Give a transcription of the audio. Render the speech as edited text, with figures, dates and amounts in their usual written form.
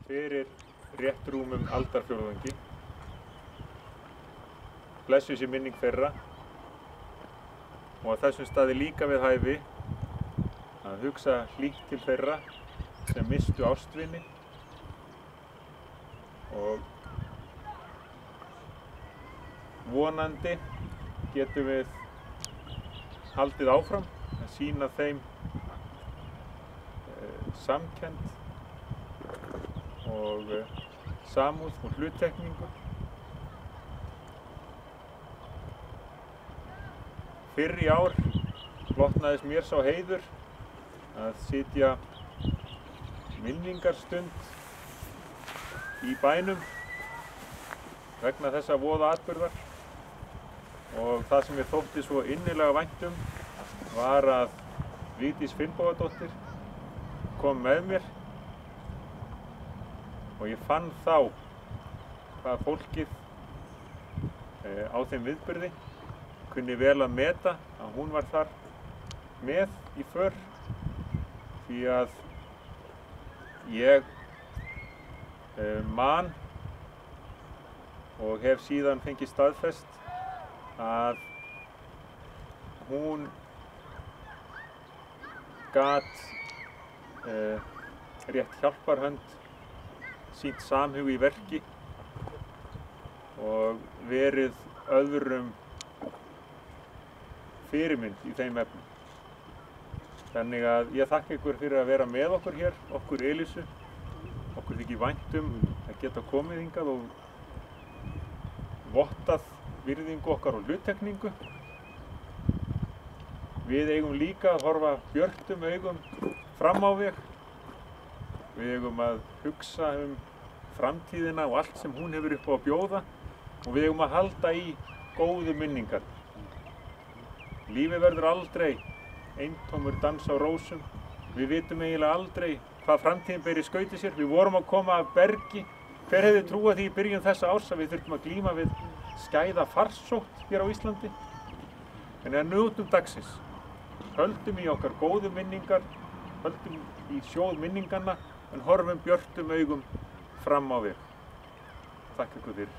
fyrir rétt rúmum aldarfjórðungi. Blessuð sé minning þeirra og á þessum staði líka við hæfi að hugsa hlýtt til þeirra sem misstu ástvini og vonandi getum við haldið áfram að sýna þeim samkennd og samúð og hluttekningu. Fyrr í ár hlotnaðist mér sá heiður að sitja minningarstund í bænum vegna þessa voða atburðar og það sem ég þótti svo innilega vænt um var að Vigdís Finnbogadóttir kom með mér og ég fann þá hvað fólkið á þeim viðburði kunni vel að meta að hún var þar með í för því að ég man og hef síðan fengið staðfest að hún gat rétt hjálparhönd, sýnt samhug í verki og verið öðrum fyrirmynd í þeim efnum. Þannig að ég þakka ykkur fyrir að vera með okkur hér, okkur Elísu. Okkur þykir vænt að geta komið hingað og vottað virðingu okkar og hluttekningu. Við eigum líka að horfa björtum augum fram á veg. Við eigum að hugsa framtíðina og allt sem hún hefur upp á að bjóða og við eigum að halda í góðu minningar. Lífið verður aldrei eintómur dans á rósum. Við vitum eiginlega aldrei hvað framtíðin ber í skauti sér. Við vorum að koma af bergi. Hver hefði trúað því í byrjun þessa árs að við þurfum að glíma við skæða farsótt hér á Íslandi? En að njótum dagsins. Höldum í okkar góðu minningar, höldum í sjóð minninganna, en horfum björtum augum fram á veg. Takk ykkur fyrir.